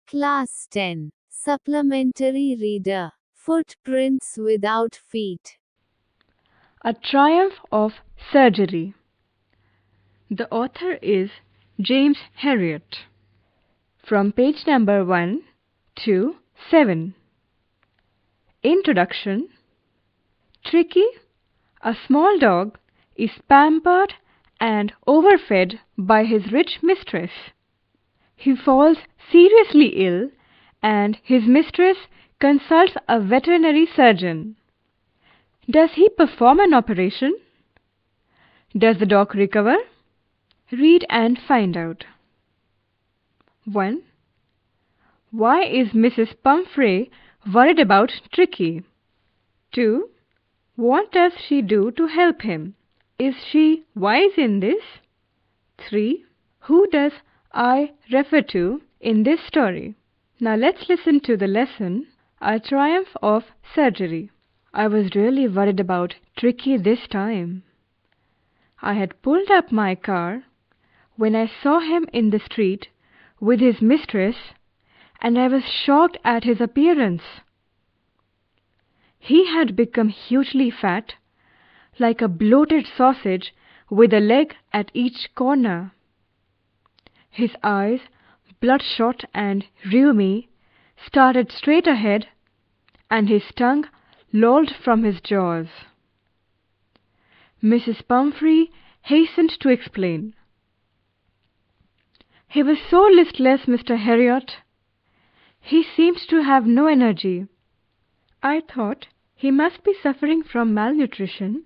Class 10. Supplementary Reader. Footprints without feet. A Triumph of Surgery. The author is James Herriot. From page number 1 to 7. Introduction. Tricky, a small dog, is pampered and overfed by his rich mistress. He falls seriously ill and his mistress consults a veterinary surgeon. Does he perform an operation? Does the dog recover? Read and find out. 1. Why is Mrs. Pumphrey worried about Tricky? 2. What does she do to help him? Is she wise in this? 3. Who does I refer to in this story? Now let's listen to the lesson, A Triumph of Surgery. I was really worried about Tricky this time. I had pulled up my car when I saw him in the street with his mistress, and I was shocked at his appearance. He had become hugely fat, like a bloated sausage with a leg at each corner. His eyes, bloodshot and rheumy, started straight ahead, and his tongue lolled from his jaws. Mrs. Pumphrey hastened to explain. He was so listless, Mr. Herriot. He seemed to have no energy. I thought he must be suffering from malnutrition,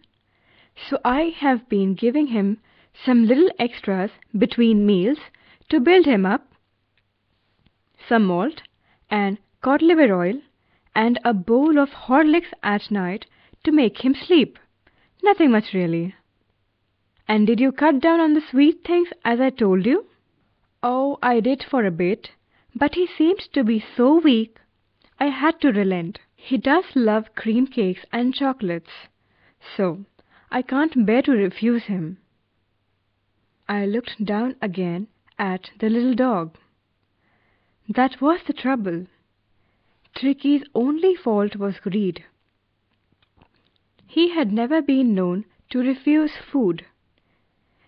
so I have been giving him some little extras between meals to build him up, some malt and cod liver oil, and a bowl of Horlicks at night to make him sleep. Nothing much really. And did you cut down on the sweet things as I told you? Oh, I did for a bit, but he seemed to be so weak, I had to relent. He does love cream cakes and chocolates, so I can't bear to refuse him. I looked down again at the little dog. That was the trouble. Tricky's only fault was greed. He had never been known to refuse food.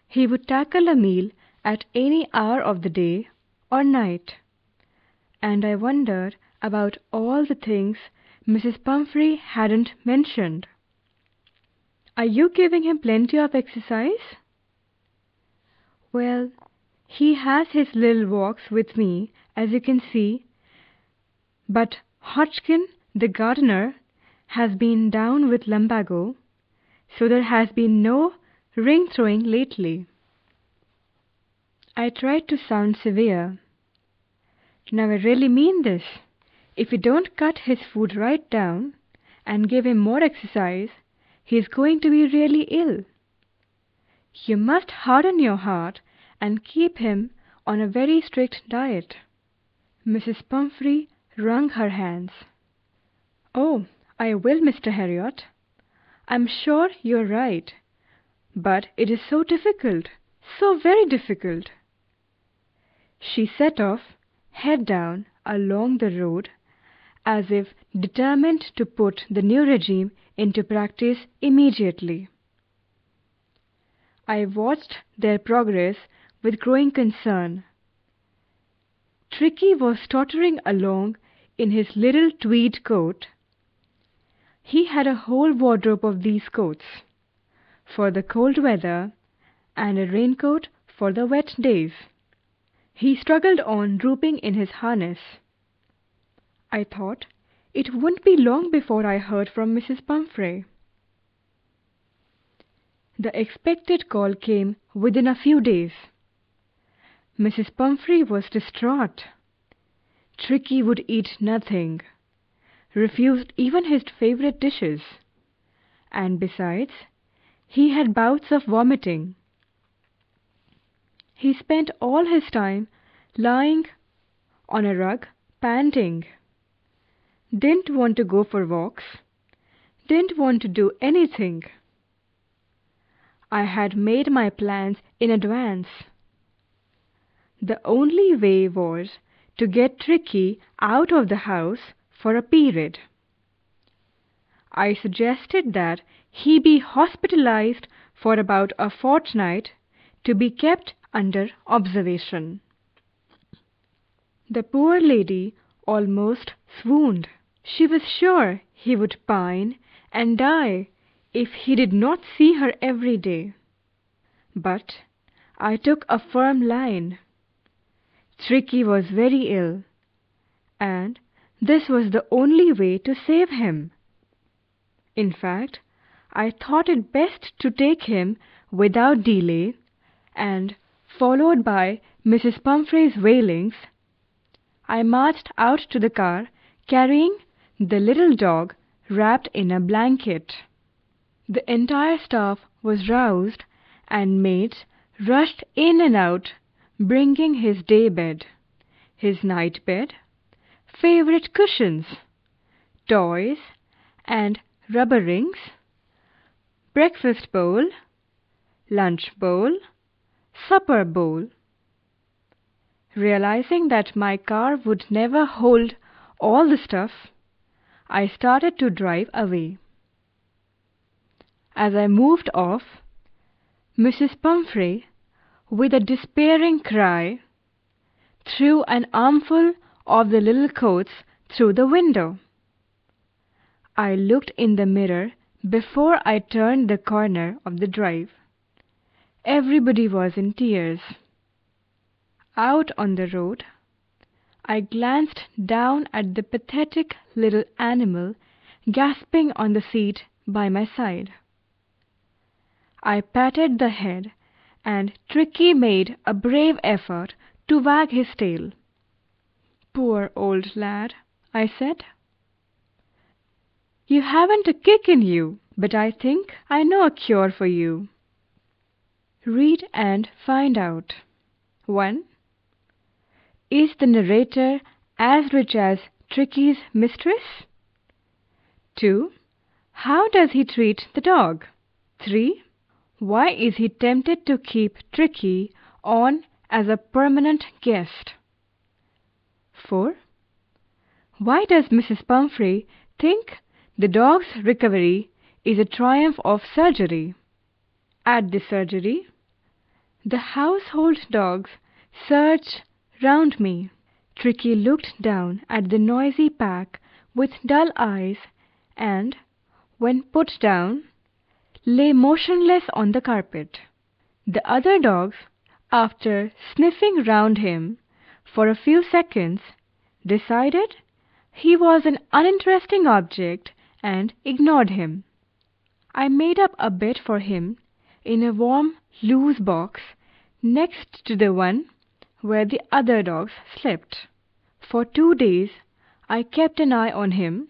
He would tackle a meal at any hour of the day or night. And I wondered about all the things Mrs. Pumphrey hadn't mentioned. Are you giving him plenty of exercise? Well, he has his little walks with me, as you can see, but Hodgkin, the gardener, has been down with lumbago, so there has been no ring throwing lately. I tried to sound severe. Now I really mean this. If we don't cut his food right down and give him more exercise, he is going to be really ill. You must harden your heart and keep him on a very strict diet. Mrs. Pumphrey wrung her hands. Oh, I will, Mr. Herriot. I'm sure you're right. But it is so difficult, so very difficult. She set off, head down, along the road, as if determined to put the new regime into practice immediately. I watched their progress with growing concern. Tricky was tottering along in his little tweed coat. He had a whole wardrobe of these coats, for the cold weather, and a raincoat for the wet days. He struggled on, drooping in his harness. I thought it wouldn't be long before I heard from Mrs. Pumphrey. The expected call came within a few days. Mrs. Pumphrey was distraught. Tricky would eat nothing, refused even his favorite dishes, and besides, he had bouts of vomiting. He spent all his time lying on a rug, panting. Didn't want to go for walks, didn't want to do anything. I had made my plans in advance. The only way was to get Tricky out of the house for a period. I suggested that he be hospitalized for about a fortnight to be kept under observation. The poor lady almost swooned. She was sure he would pine and die if he did not see her every day. But I took a firm line. Tricky was very ill, and this was the only way to save him. In fact, I thought it best to take him without delay, and, followed by Mrs. Pumphrey's wailings, I marched out to the car carrying the little dog wrapped in a blanket. The entire staff was roused, and maids rushed in and out, bringing his day bed, his night bed, favorite cushions, toys, and rubber rings, breakfast bowl, lunch bowl, supper bowl. Realizing that my car would never hold all the stuff, I started to drive away. As I moved off, Mrs. Pumphrey, with a despairing cry, threw an armful of the little coats through the window. I looked in the mirror before I turned the corner of the drive. Everybody was in tears. Out on the road, I glanced down at the pathetic little animal gasping on the seat by my side. I patted the head, and Tricky made a brave effort to wag his tail. "Poor old lad," I said. "You haven't a kick in you, but I think I know a cure for you." Read and find out. 1. Is the narrator as rich as Tricky's mistress? 2. How does he treat the dog? 3. Why is he tempted to keep Tricky on as a permanent guest? 4. Why does Mrs. Pumphrey think the dog's recovery is a triumph of surgery? At the surgery, the household dogs surged round me. Tricky looked down at the noisy pack with dull eyes and, when put down, lay motionless on the carpet. The other dogs, after sniffing round him for a few seconds, decided he was an uninteresting object and ignored him. I made up a bed for him in a warm, loose box next to the one where the other dogs slept. For 2 days I kept an eye on him,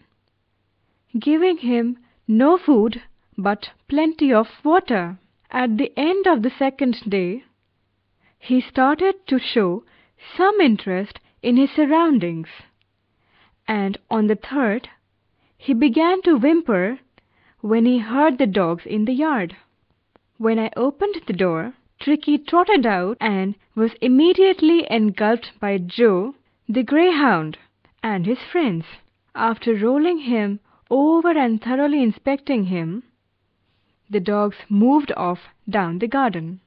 giving him no food but plenty of water. At the end of the 2nd day, he started to show some interest in his surroundings, and on the 3rd, he began to whimper when he heard the dogs in the yard. When I opened the door, Tricky trotted out and was immediately engulfed by Joe, the greyhound, and his friends. After rolling him over and thoroughly inspecting him, the dogs moved off down the garden.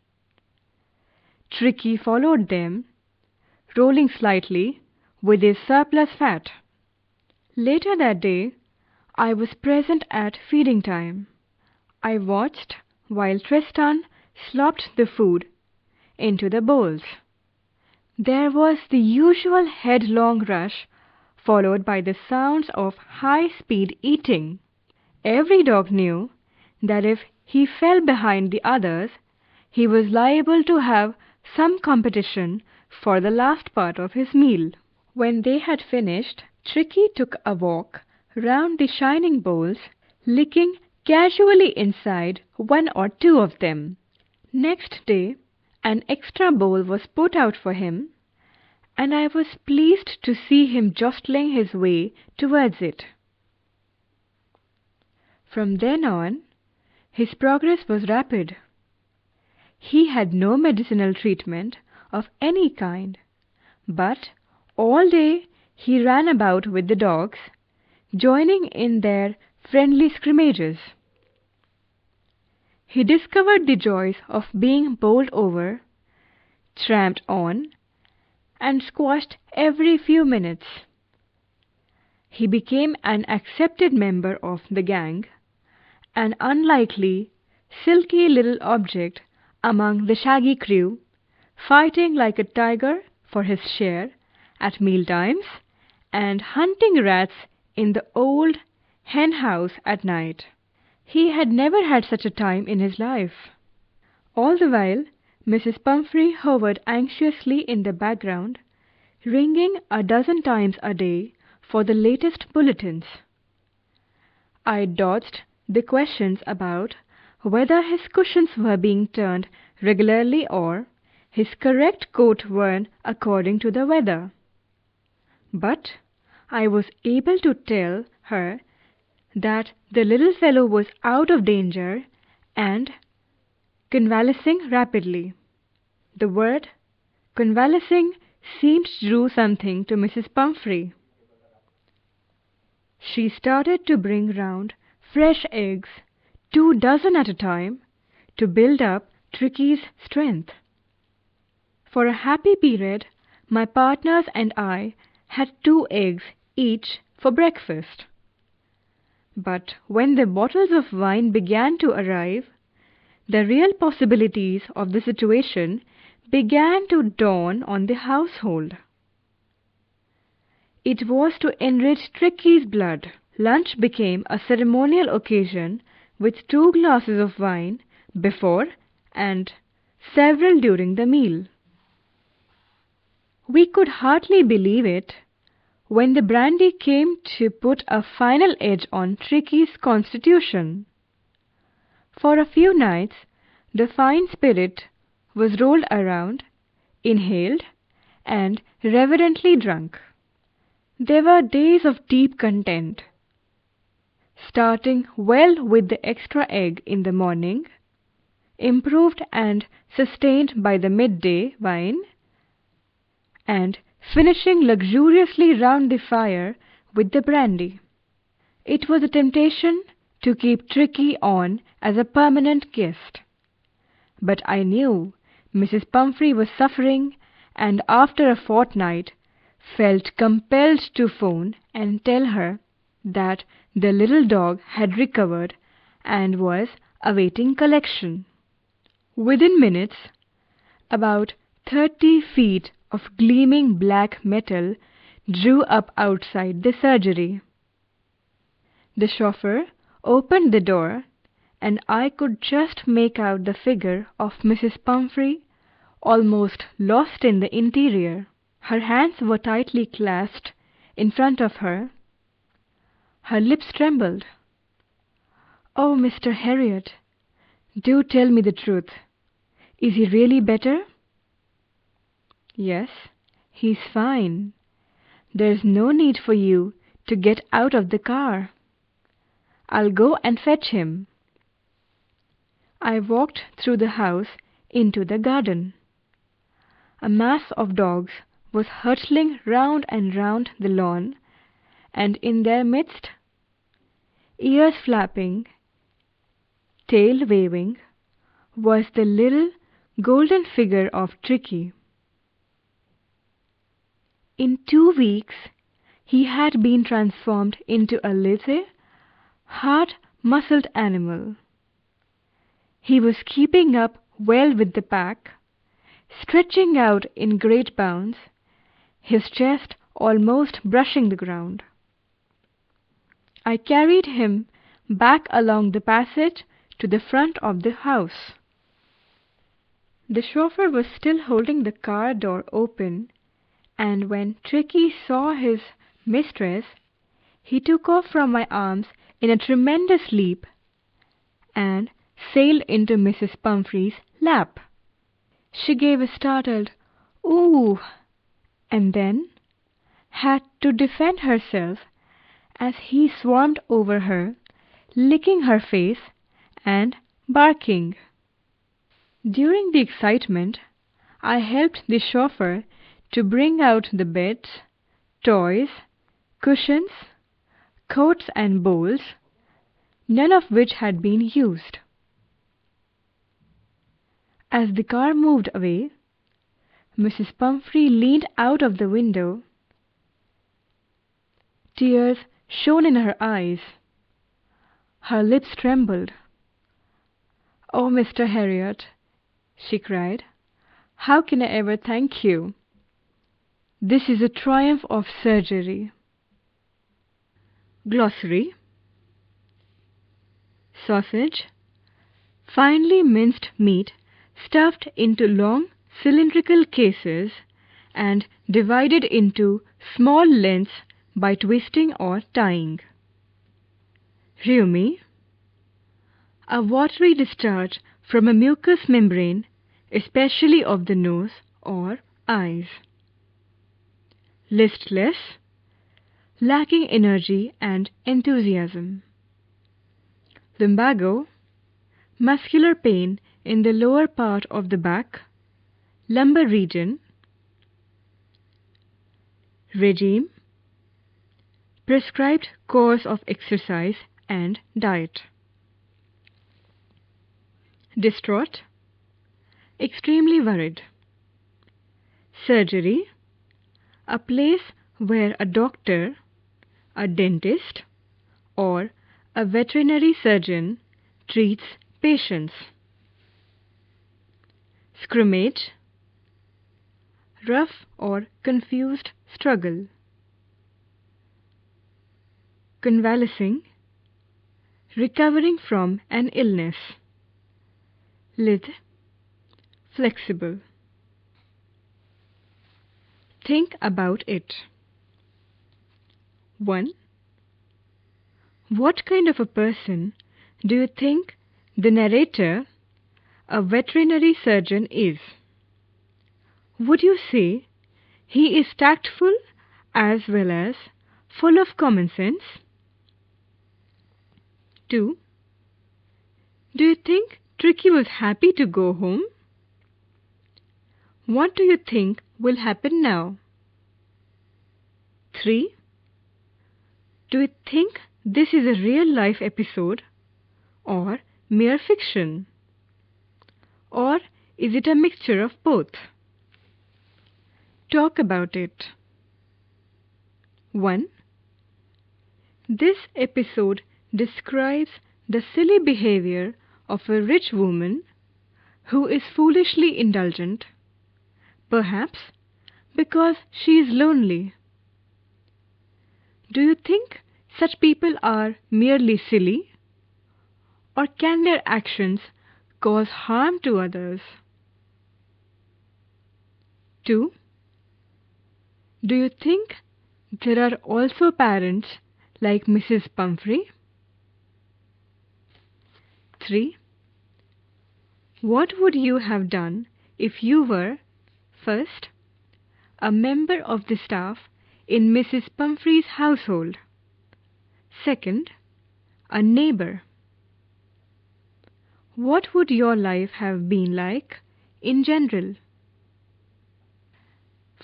Tricky followed them, rolling slightly with his surplus fat. Later that day, I was present at feeding time. I watched while Tristan slopped the food into the bowls. There was the usual headlong rush, followed by the sounds of high-speed eating. Every dog knew that if he fell behind the others, he was liable to have some competition for the last part of his meal. When they had finished, Tricky took a walk round the shining bowls, licking casually inside 1 or 2 of them. Next day, an extra bowl was put out for him, and I was pleased to see him jostling his way towards it. From then on, his progress was rapid. He had no medicinal treatment of any kind, but All day he ran about with the dogs, joining in their friendly scrimmages. He discovered the joys of being bowled over, tramped on, and squashed every few minutes. He became an accepted member of the gang, an unlikely, silky little object among the shaggy crew, fighting like a tiger for his share at mealtimes and hunting rats in the old hen house at night. He had never had such a time in his life. All the while, Mrs. Pumphrey hovered anxiously in the background, ringing a dozen times a day for the latest bulletins. I dodged the questions about whether his cushions were being turned regularly or his correct coat worn according to the weather. But I was able to tell her that the little fellow was out of danger and convalescing rapidly. The word convalescing seemed to do something to Mrs. Pumphrey. She started to bring round fresh eggs, 24 at a time, to build up Tricky's strength. For a happy period, my partners and I had 2 eggs each for breakfast. But when the bottles of wine began to arrive, the real possibilities of the situation began to dawn on the household. It was to enrich Tricky's blood. Lunch became a ceremonial occasion with 2 glasses of wine before and several during the meal. We could hardly believe it when the brandy came to put a final edge on Tricky's constitution. For a few nights, the fine spirit was rolled around, inhaled, and reverently drunk. There were days of deep content, starting well with the extra egg in the morning, improved and sustained by the midday wine, and finishing luxuriously round the fire with the brandy. It was a temptation to keep Tricky on as a permanent guest. But I knew Mrs. Pumphrey was suffering, and after a fortnight felt compelled to phone and tell her that the little dog had recovered and was awaiting collection. Within minutes, about 30 feet of gleaming black metal drew up outside the surgery. The chauffeur opened the door, and I could just make out the figure of Mrs. Pumphrey, almost lost in the interior. Her hands were tightly clasped in front of her. Her lips trembled. "Oh, Mr. Herriot, do tell me the truth. Is he really better?" "Yes, he's fine. There's no need for you to get out of the car. I'll go and fetch him." I walked through the house into the garden. A mass of dogs was hurtling round and round the lawn, and in their midst, ears flapping, tail waving, was the little golden figure of Tricky. In 2 weeks he had been transformed into a lithe, hard-muscled animal. He was keeping up well with the pack, stretching out in great bounds, his chest almost brushing the ground. I carried him back along the passage to the front of the house. The chauffeur was still holding the car door open, and when Tricky saw his mistress, he took off from my arms in a tremendous leap and sailed into Mrs. Pumphrey's lap. She gave a startled "Ooh!" and then had to defend herself as he swarmed over her, licking her face and barking. During the excitement, I helped the chauffeur to bring out the beds, toys, cushions, coats and bowls, none of which had been used. As the car moved away, Mrs. Pumphrey leaned out of the window. Tears shone in her eyes. Her lips trembled. "Oh, Mr. Herriot," she cried, "how can I ever thank you? This is a triumph of surgery." Glossary: sausage, finely minced meat stuffed into long cylindrical cases and divided into small lengths by twisting or tying. Rheumi, a watery discharge from a mucous membrane, especially of the nose or eyes. Listless, lacking energy and enthusiasm. Lumbago, muscular pain in the lower part of the back, lumbar region. Regime, prescribed course of exercise and diet. Distraught, extremely worried. Surgery, a place where a doctor, a dentist, or a veterinary surgeon treats patients. Scrimmage, rough or confused struggle. Convalescing, recovering from an illness. Lithe, flexible. Think about it. 1. What kind of a person do you think the narrator, a veterinary surgeon, is? Would you say he is tactful as well as full of common sense? 2. Do you think Tricky was happy to go home? What do you think will happen now? 3. Do you think this is a real-life episode or mere fiction? Or is it a mixture of both? Talk about it. 1. This episode describes the silly behavior of a rich woman who is foolishly indulgent, perhaps because she is lonely. Do you think such people are merely silly, or can their actions cause harm to others? 2. Do you think there are also parents like Mrs. Pumphrey? 3. What would you have done if you were, first, a member of the staff in Mrs. Pumphrey's household, second, a neighbor? What would your life have been like in general?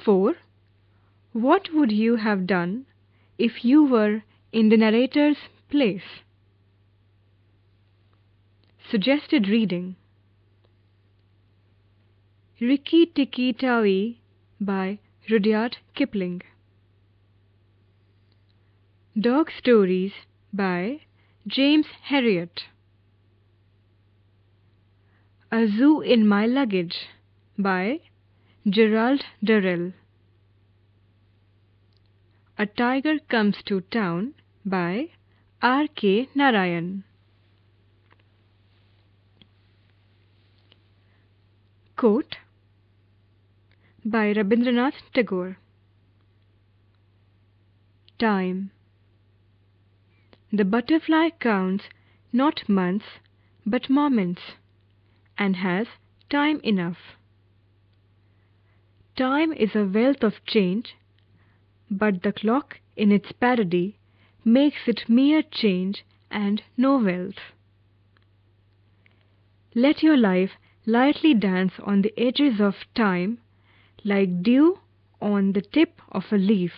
4. What would you have done if you were in the narrator's place? Suggested reading: Rikki Tikki Tavi by Rudyard Kipling. Dog Stories by James Herriot. A Zoo in My Luggage by Gerald Durrell. A Tiger Comes to Town by R.K. Narayan. Quote by Rabindranath Tagore. Time. The butterfly counts not months but moments, and has time enough. Time is a wealth of change, but the clock in its parody makes it mere change and no wealth. Let your life lightly dance on the edges of time like dew on the tip of a leaf.